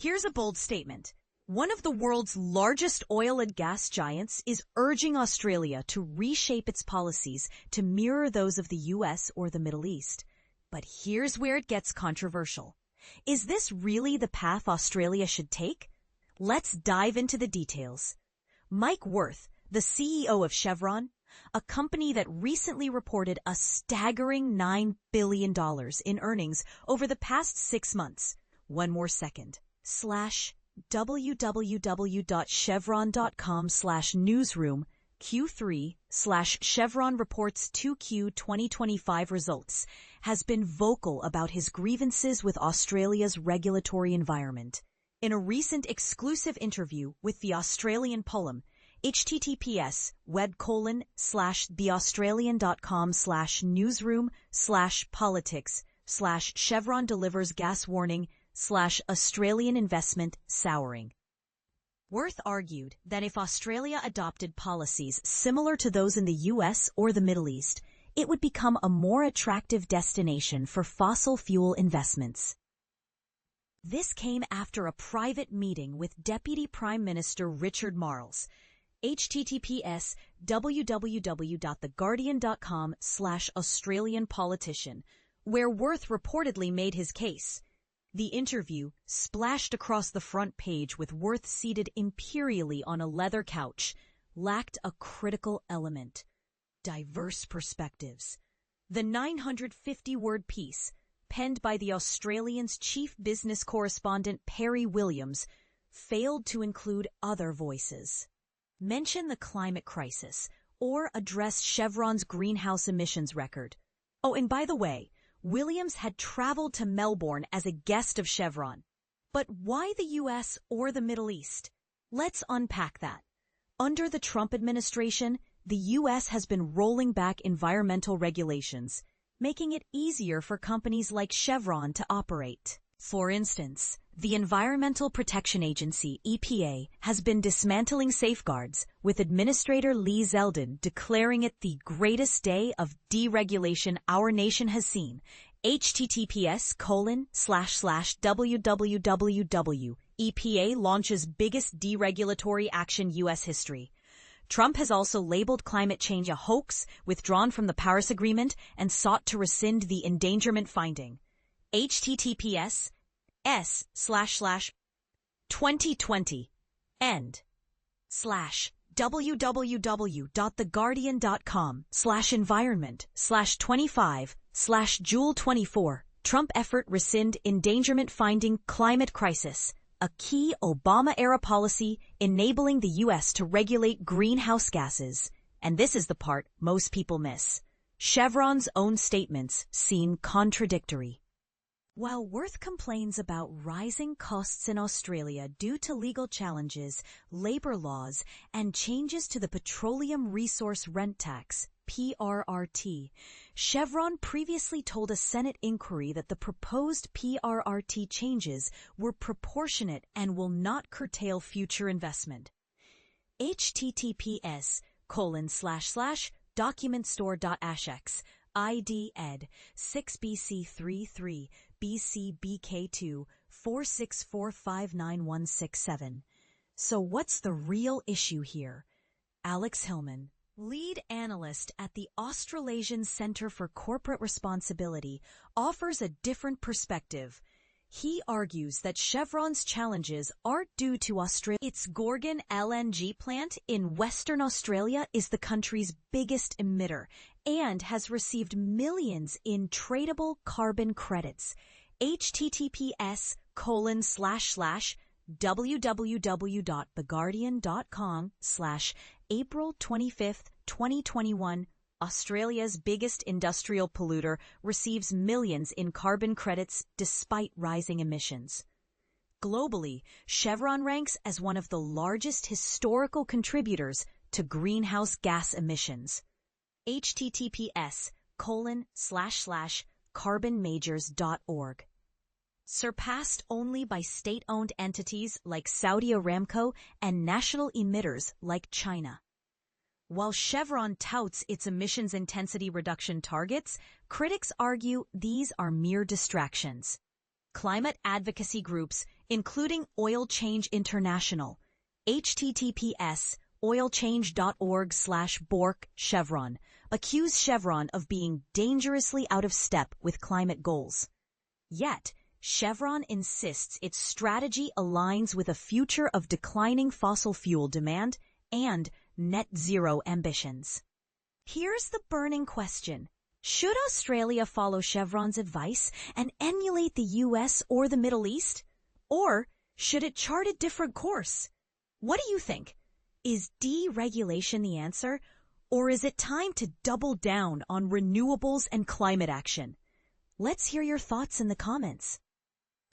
Here's a bold statement. One of the world's largest oil and gas giants is urging Australia to reshape its policies to mirror those of the US or the Middle East. But here's where it gets controversial. Is this really the path Australia should take? Let's dive into the details. Mike Wirth, the CEO of Chevron, a company that recently reported a staggering $9 billion in earnings over the past 6 months. One more second. www.chevron.com/newsroom Q3/Chevron reports 2Q 2025 results has been vocal about his grievances with Australia's regulatory environment. In a recent exclusive interview with the Australian Petroleum, https://theaustralian.com/newsroom/politics/Chevron delivers gas warning/Australian investment souring. Wirth argued that if Australia adopted policies similar to those in the US or the Middle East, it would become a more attractive destination for fossil fuel investments. This came after a private meeting with Deputy Prime Minister Richard Marles, https://theguardian.com/Australian politician, where Wirth reportedly made his case. The interview, splashed across the front page with Wirth seated imperially on a leather couch, lacked a critical element: diverse perspectives. The 950-word piece, penned by the Australian's chief business correspondent Perry Williams, failed to include other voices. Mention the climate crisis or address Chevron's greenhouse emissions record. Oh, and by the way, Williams had traveled to Melbourne as a guest of Chevron. But why the US or the Middle East? Let's unpack that. Under the Trump administration, the US has been rolling back environmental regulations, making it easier for companies like Chevron to operate. For instance, the Environmental Protection Agency, EPA, has been dismantling safeguards, with Administrator Lee Zeldin declaring it the greatest day of deregulation our nation has seen. https://www.EPA launches biggest deregulatory action U.S. history. Trump has also labeled climate change a hoax, withdrawn from the Paris Agreement, and sought to rescind the endangerment finding. https://2020 end www.theguardian.com/environment/25/Joule24 Trump effort rescind endangerment finding climate crisis, a key Obama-era policy enabling the U.S. to regulate greenhouse gases. And this is the part most people miss. Chevron's own statements seem contradictory. While Wirth complains about rising costs in Australia due to legal challenges, labor laws, and changes to the Petroleum Resource Rent Tax, PRRT, Chevron previously told a Senate inquiry that the proposed PRRT changes were proportionate and will not curtail future investment. https://documentstore.ashx ID ed 6BC33 BCBK2 4645917. So what's the real issue here? Alex Hillman, lead analyst at the Australasian Centre for Corporate Responsibility, offers a different perspective. He argues that Chevron's challenges aren't due to Australia. Its Gorgon LNG plant in Western Australia is the country's biggest emitter and has received millions in tradable carbon credits. https://www.theguardian.com/April 25, 2021 Australia's biggest industrial polluter receives millions in carbon credits despite rising emissions. Globally, Chevron ranks as one of the largest historical contributors to greenhouse gas emissions. https://carbonmajors.org. Surpassed only by state-owned entities like Saudi Aramco and national emitters like China. While Chevron touts its emissions intensity reduction targets, critics argue these are mere distractions. Climate advocacy groups, including Oil Change International, https oilchange.org/Bork Chevron, accuse Chevron of being dangerously out of step with climate goals. Yet, Chevron insists its strategy aligns with a future of declining fossil fuel demand and net zero ambitions. Here's the burning question. Should Australia follow Chevron's advice and emulate the US or the Middle East? Or should it chart a different course? What do you think? Is deregulation the answer? Or is it time to double down on renewables and climate action? Let's hear your thoughts in the comments.